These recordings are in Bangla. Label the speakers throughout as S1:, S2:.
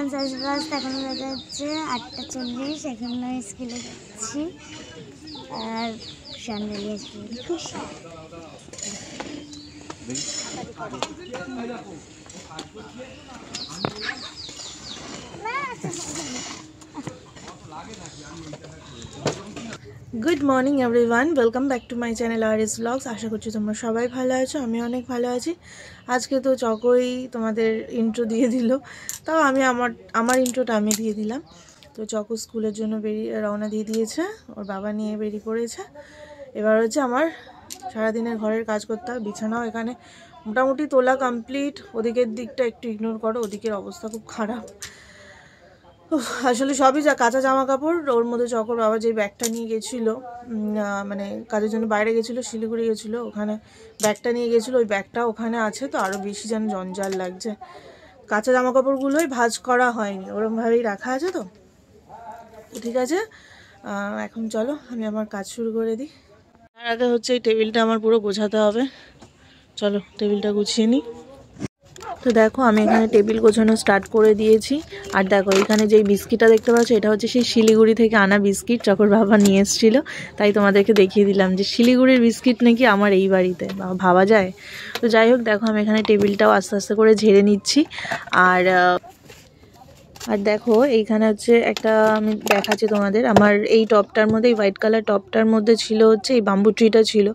S1: এখন সাজবাজ এখন বাজে হচ্ছে 8:40। এখন আমি স্কুলে যাচ্ছি আর স্যান্ডেল স্কুলে খুশি।
S2: Good morning everyone, welcome back to my channel RS blogs. আশা করছি তোমরা সবাই ভালো আছো, আমি অনেক ভালো আছি। আজকে তো চকই তোমাদের ইন্ট্রো দিয়ে দিল, তাও আমি আমার ইন্ট্রোটা আমি দিয়ে দিলাম। তো চকো স্কুলের জন্য রওনা দিয়ে দিয়েছে, ওর বাবা নিয়ে বেরিয়ে পড়েছে। এবার হচ্ছে আমার সারাদিনের ঘরের কাজ করতে হবে। বিছানাও এখানে মোটামুটি তোলা কমপ্লিট। ওদিকের দিকটা একটু ইগনোর করো, ওদিকের অবস্থা খুব খারাপ। আসলে সবই যা কাঁচা জামা কাপড়। ওর মধ্যে চকর বাবা যে ব্যাগটা নিয়ে গেছিলো, মানে কাজের জন্য বাইরে গেছিলো, শিলিগুড়ি গেছিলো, ওখানে ব্যাগটা নিয়ে গেছিলো, ওই ব্যাগটা ওখানে আছে। তো আরও বেশি যেন জঞ্জাল লাগছে। কাঁচা জামা কাপড়গুলোই ভাঁজ করা হয়নি, ওরমভাবেই রাখা আছে। তো ঠিক আছে, এখন চলো আমি আমার কাজ শুরু করে দিই। তার আগে হচ্ছে এই টেবিলটা আমার পুরো গোছাতে হবে। চলো টেবিলটা গুছিয়ে নিই। তো দেখো আমি এখানে টেবিল গোছানো স্টার্ট করে দিয়েছি। আর দেখো এখানে যেই বিস্কিটটা দেখতে পাচ্ছ, এটা হচ্ছে সেই শিলিগুড়ি থেকে আনা বিস্কিট, চকর বাবা নিয়ে এসেছিলো। তাই তোমাদেরকে দেখিয়ে দিলাম যে শিলিগুড়ির বিস্কিট নাকি আমার এই বাড়িতে, ভাবা যায়। তো যাই হোক, দেখো আমি এখানে টেবিলটাও আস্তে আস্তে করে ঝেড়ে নিচ্ছি। আর দেখো এইখানে হচ্ছে একটা আমি দেখাচ্ছি তোমাদের, আমার এই টপটার মধ্যে, এই হোয়াইট কালার টপটার মধ্যে ছিল হচ্ছে এই বাম্বু ট্রিটা ছিল।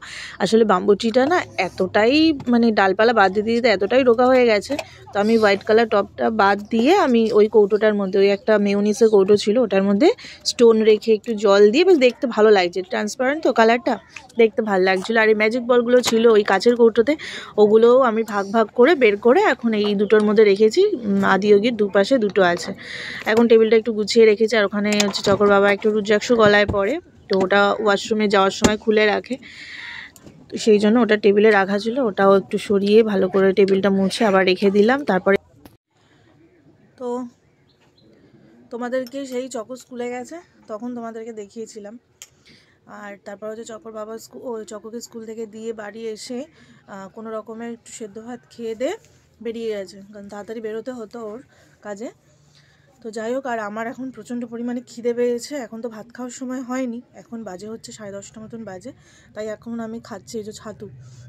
S2: আসলে বাম্বু ট্রিটা না এতটাই মানে ডালপালা বাদ দিয়ে দিতে এতটাই রোগা হয়ে গেছে। তো আমি হোয়াইট কালার টপটা বাদ দিয়ে আমি ওই কৌটোটার মধ্যে, ওই একটা মেয়োনিজের কৌটো ছিল, ওটার মধ্যে স্টোন রেখে একটু জল দিয়ে, বেশ দেখতে ভালো লাগছে, ট্রান্সপারেন্ট তো কালারটা, দেখতে ভালো লাগছিলো। আর এই ম্যাজিক বলগুলো ছিল ওই কাচের কৌটোতে, ওগুলোও আমি ভাগ ভাগ করে বের করে এখন এই দুটোর মধ্যে রেখেছি। আদিয়োগীর দুপাশে দুটো আছে। এখন টেবিলটা একটু গুছিয়ে রেখেছি। আর ওখানে হচ্ছে চকর বাবা একটু রুদ্রাক্ষ গলায় পরে, তো ওটা ওয়াশরুমে যাওয়ার সময় খুলে রাখে, তো সেই জন্য ওটা টেবিলে রাখা ছিল। ওটাও একটু সরিয়ে ভালো করে টেবিলটা মুছে আবার রেখে দিলাম। তারপরে তো তোমাদেরকে সেই চকো স্কুলে গেছে তখন তোমাদেরকে দেখিয়েছিলাম। আর তারপর হচ্ছে চকর বাবা চকোকে স্কুল থেকে দিয়ে বাড়ি এসে কোনো রকমের একটু সেদ্ধ ভাত খেয়ে দিয়ে বেরিয়ে গেছে, কারণ তাড়াতাড়ি বেরোতে হতো ওর কাজে। তো যাই হোক, আর আমার এখন প্রচণ্ড পরিমাণে খিদে পেয়েছে। এখন তো ভাত খাওয়ার সময় হয়নি, এখন বাজে হচ্ছে 10:30 মতন বাজে। তাই এখন আমি খাচ্ছি এই যে ছাতু,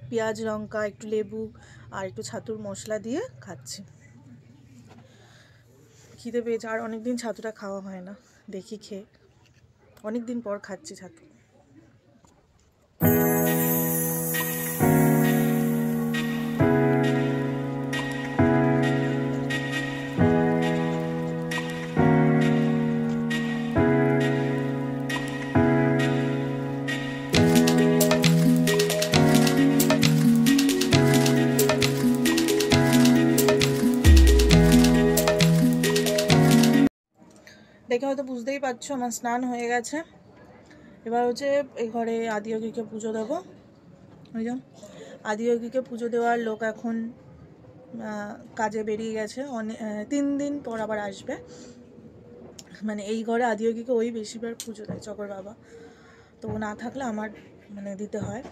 S2: পেঁয়াজ লঙ্কা একটু লেবু আর একটু ছাতুর মশলা দিয়ে খাচ্ছি। খিদে পেয়েছে, আর অনেকদিন ছাতুটা খাওয়া হয় না, দেখি খেয়ে অনেক দিন পর খাচ্ছি ছাতু। দেখে হয়তো বুঝতেই পারছো আমার স্নান হয়ে গেছে। এবার হচ্ছে এই ঘরে আদিয়োগীকে পুজো দেবো। ওই যে আদিয়োগীকে পুজো দেওয়ার লোক এখন কাজে বেরিয়ে গেছে, 3 দিন পর আবার আসবে। মানে এই ঘরে আদিয়োগীকে ওই বেশিরভাগ পুজো দেয় চকর বাবা, তো ও না থাকলে আমার মানে দিতে হয়।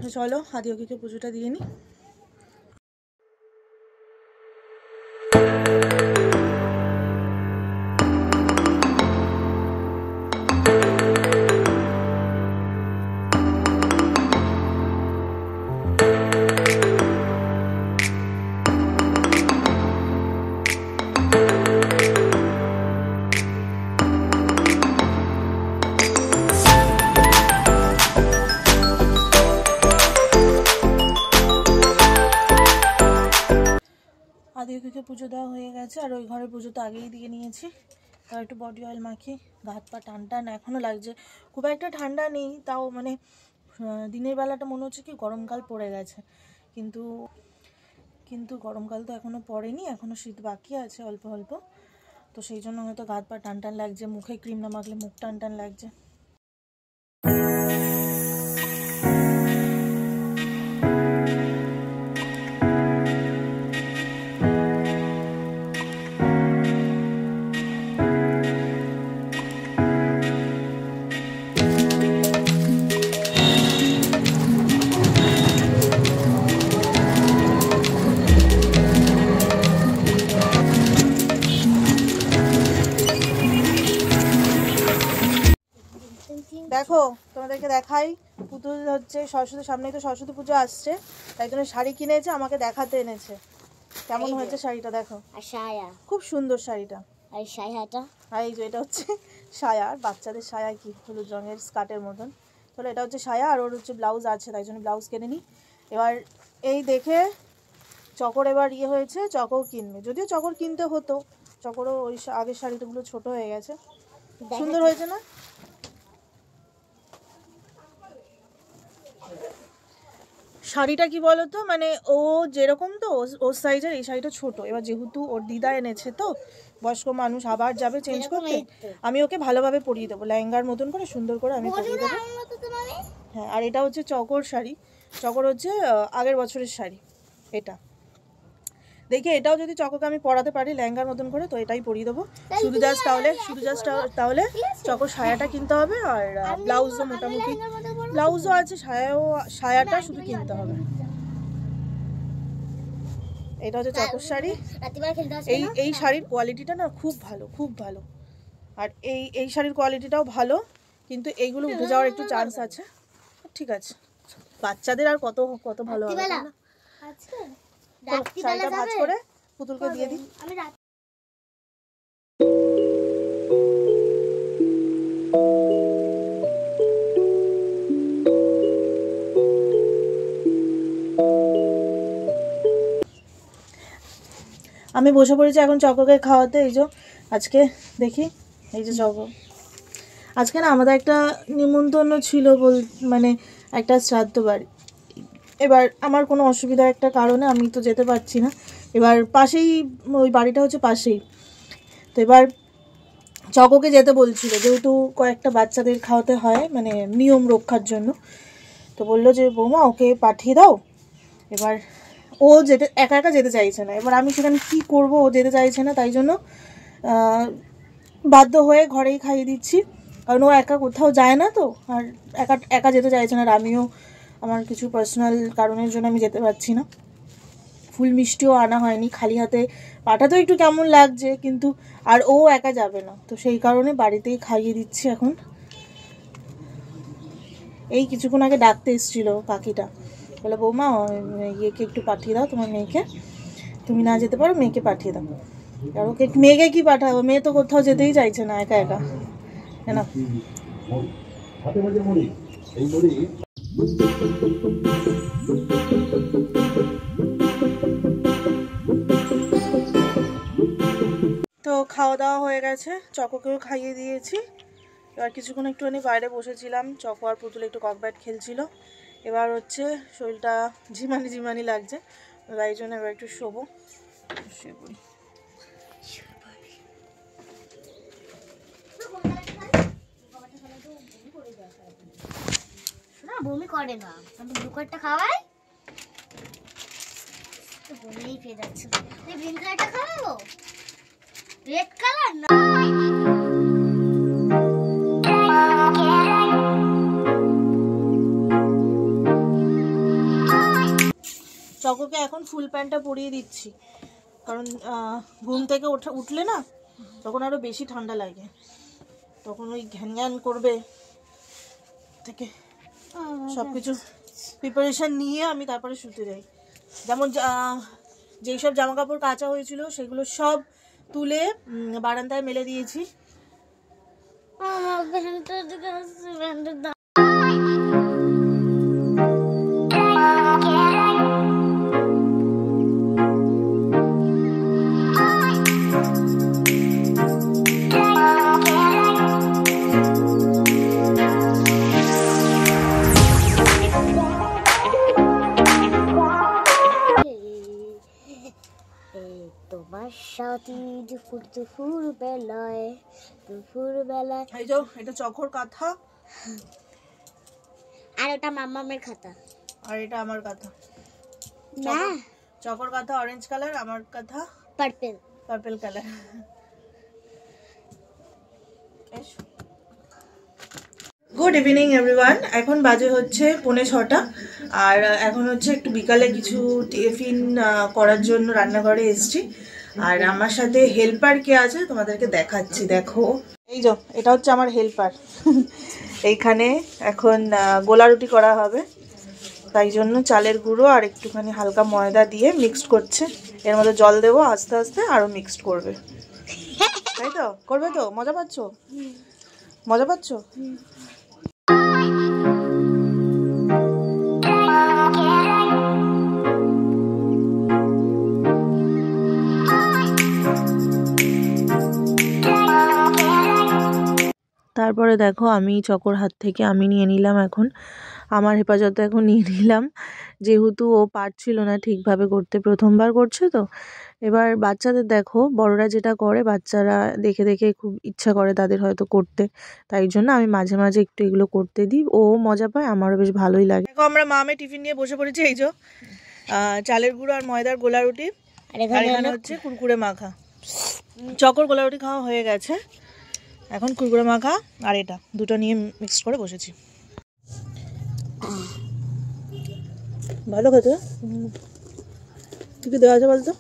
S2: তো চলো আদিয়োগীকে পুজোটা দিয়ে নিই। আদিয়োগীকে পুজো দেওয়া হয়ে গেছে, আর ওই ঘরে পুজো তো আগেই দিয়ে নিয়েছি। তার একটু বডি অয়েল মাখি, হাত পা টান টান এখনও লাগছে, খুব একটা ঠান্ডা নেই, তাও মানে দিনের বেলাটা মনে হচ্ছে কি গরমকাল পড়ে গেছে, কিন্তু গরমকাল তো এখনও পড়েনি, এখনও শীত বাকি আছে অল্প অল্প। তো সেই জন্য হয়তো হাত পা টান টান লাগছে, মুখে ক্রিম না মাখলে মুখ টান টান লাগছে। দেখো তোমাদেরকে দেখাই, পুতুল হচ্ছে সরস্বতীর সামনেই তো সরস্বতী পুজো আসছে, তাই জন্য শাড়ি কিনেছে, আমাকে দেখাতে এনেছে। কেমন হয়েছে শাড়িটা দেখো,
S1: আর সায়া,
S2: খুব সুন্দর শাড়িটা।
S1: আর সায়াটা,
S2: আর এই যে এটা হচ্ছে সায়া, বাচ্চাদের সায়া কি হলুদ রঙের স্কার্টের মতন। তাহলে এটা হচ্ছে সায়া, আর ওর হচ্ছে ব্লাউজ আছে, তাই জন্য ব্লাউজ কিনে নিই। এবার এই দেখে চকর এবার হয়েছে, চকর কিনবে, যদিও চকর কিনতে হতো, চকরও ওই আগের শাড়িগুলো ছোট হয়ে গেছে। সুন্দর হয়েছে না? শাড়িটা কি বলতো, মানে ও যেরকম তো ওর সাইজের, এই শাড়িটা ছোট। এবার যেহেতু ওর দিদা এনেছে, তো বয়স্ক মানুষ আবার যাবে চেঞ্জ করতে, আমি ওকে ভালোভাবে পরিয়ে দেবো, লেহেঙ্গার মতন করে সুন্দর করে আমি পরিয়ে দেবো। হ্যাঁ, আর এটা হচ্ছে চকর শাড়ি, চকর হচ্ছে আগের বছরের শাড়ি। এটা দেখি, এটাও যদি চকোকে আমি পরাতে পারি লেহেঙ্গার মতন করে, তো এটাই পরিয়ে দেবো। শুধু জাস্ট তাহলে চকোর সায়াটা কিনতে হবে, আর ব্লাউজও মোটামুটি ব্লাউজও আছে, সায়াটা শুধু কিনতে হবে। এটা হচ্ছে চকোর শাড়ি। এই শাড়ির কোয়ালিটিটা না খুব ভালো, খুব ভালো। আর এই শাড়ির কোয়ালিটিটাও ভালো, কিন্তু এইগুলো উঠে যাওয়ার একটু চান্স আছে। ঠিক আছে, বাচ্চাদের আর কত কত ভালো হবে না। শাড়িটা ভাঁজ করে পুতুলকে দিয়ে দিই। আমি বসে পড়েছি এখন চকোকে খাওয়াতে। এই যে আজকে দেখি, এই যে চকো, আজকে না আমাদের একটা নিমন্ত্রণ ছিল, মানে একটা শ্রাদ্ধ বাড়ি। এবার আমার কোনো অসুবিধা একটা কারণে আমি তো যেতে পারছি না। এবার পাশেই, ওই বাড়িটা হচ্ছে পাশেই, তো এবার চকোকে যেতে বলছিল, যেহেতু কয়েকটা বাচ্চাদের খাওয়াতে হয়, মানে নিয়ম রক্ষার জন্য। তো বললো যে বৌমা ওকে পাঠিয়ে দাও। এবার ও একা একা যেতে চাইছে না। এবার আমি সেখানে কী করবো, ও যেতে চাইছে না, তাই জন্য বাধ্য হয়ে ঘরেই খাইয়ে দিচ্ছি, কারণ ও একা কোথাও যায় না, তো আর একা যেতে চাইছে না। আর আমিও আমার কিছু পার্সোনাল কারণের জন্য আমি যেতে পারছি না। ফুল মিষ্টিও আনা হয়নি, খালি হাতে পাঠাতেও একটু কেমন লাগছে, কিন্তু আর ও একা যাবে না, তো সেই কারণে বাড়িতেই খাইয়ে দিচ্ছি এখন। এই কিছুক্ষণ আগে ডাকতে এসেছিল কাকিটা, বলে বৌমা ইয়েকে একটু পাঠিয়ে দাও, তোমার মেয়েকে, তুমি না যেতে পারো, মেয়েকে পাঠিয়ে দাও। আর ওকে মেয়েকে কি পাঠাবো, মেয়ে তো কোথাও যেতেই চাইছে না একা একা, না। তো খাওয়া দাওয়া হয়ে গেছে, চকোকেও খাইয়ে দিয়েছি। এবার কিছুক্ষণ একটুখানি বাইরে বসেছিলাম, চকো আর পুতুল একটু ককব্যাট খেলছিল। এবার হচ্ছে শরীরটা ঝিমানি লাগছে, তাই জন্য এবার একটু শোবো, শুয়ে পড়ি।
S1: না বমি করে না, আমি ব্লুকারটা খাওয়াই তো বমিই পেয়ে যাচ্ছে। এই গ্রিন কালারটা খাওয়াবো, রেড কালার না।
S2: চকোকে এখন ফুল প্যান্টটা পরিয়ে দিচ্ছি, কারণ ঘুম থেকে উঠলে না তখন আরো বেশি ঠান্ডা লাগে, তখন ওই ঘ্যান করবে থেকে সবকিছু প্রিপারেশন নিয়ে আমি তারপরে শুতে যাই। যেমন যেই সব জামা কাপড় কাচা হয়েছিল সেগুলো সব তুলে বারান্দায় মেলে দিয়েছি।
S1: তোমার সাথে দুপুর বেলায়
S2: এই যে এটা চকর কাঁথা,
S1: আর ওটা মাম্মামের খাতা,
S2: আর এটা আমার কাঁথা।
S1: না
S2: চকর কাঁথা অরেঞ্জ কালার, আমার কাঁথা purple colour. Good evening everyone, এখন বাজে হচ্ছে 5:45, আর এখন হচ্ছে একটু বিকালে কিছু টিফিন করার জন্য রান্নাঘরে এসেছি। আর আমার সাথে হেল্পার কে আছে তোমাদেরকে দেখাচ্ছি। দেখো এই যে এটা হচ্ছে আমার হেল্পার। এইখানে এখন গোলা রুটি করা হবে, তাই জন্য চালের গুঁড়ো আর একটুখানি হালকা ময়দা দিয়ে মিক্সড করছে। এর মধ্যে জল দেবো, আস্তে আস্তে আরও মিক্সড করবে। তাই তো করবে তো? মজা পাচ্ছ? মজা পাচ্ছ? তারপরে দেখো আমি চকোর হাত থেকে আমি নিয়ে নিলাম, এখন আমার হেফাজতে এখন নিয়ে নিলাম, যেহেতু ও পারছিল না ঠিকভাবে করতে, প্রথমবার করছে তো। এবার বাচ্চাদের দেখো, বড়রা যেটা করে বাচ্চারা দেখে দেখে খুব ইচ্ছা করে তাদের হয়তো করতে, তাই জন্য আমি মাঝে মাঝে একটু এগুলো করতে দিই, ও মজা পায়, আমারও বেশ ভালোই লাগে। দেখো আমরা মামে টিফিন নিয়ে বসে পড়েছি, এই যে চালের গুঁড়ো আর ময়দার গোলা রুটি, আর এখানে হচ্ছে কুরকুরে মাখা। চকোর গোলা রুটি খাওয়া হয়ে গেছে, এখন কুরকুরে মাখা আর এটা দুটো নিয়ে মিক্স করে বসেছি। ভালো খেতে, কি কি দেওয়া আছে বলতো?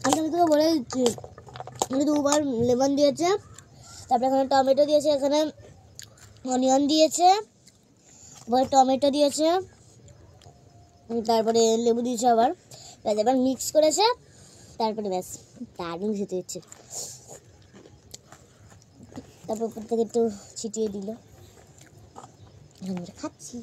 S1: আমি তোকে বলে দিচ্ছি, দুবার লেমন দিয়েছে, তারপরে এখানে টমেটো দিয়েছে, এখানে অনিয়ন দিয়েছে, এবার টমেটো দিয়েছে, তারপরে লেবু দিয়েছে আবার, এবার মিক্স করেছে, তারপরে ব্যাস দারুণ খেতে হচ্ছে। তারপর উপর থেকে একটু ছিটিয়ে দিল, আমরা খাচ্ছি।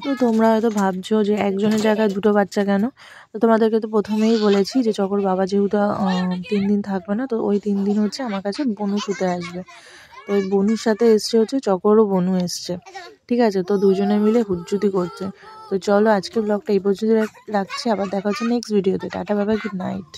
S2: তো তোমরা হয়তো ভাবছো যে একজনের জায়গায় দুটো বাচ্চা কেন? তো তোমাদেরকে তো প্রথমেই বলেছি যে চকোর বাবা যেহেতু 3 দিন থাকবে না, তো ওই 3 দিন হচ্ছে আমার কাছে বনু শুতে আসবে। তো ওই বনুর সাথে এসছে হচ্ছে চকোরও বনু এসছে, ঠিক আছে? তো দুজনে মিলে হুজ্জুতি করছে। তো চলো আজকে ব্লগটা এই পর্যন্ত রাখছি, আবার দেখা হচ্ছে নেক্সট ভিডিওতে। Tata, bye bye, good night.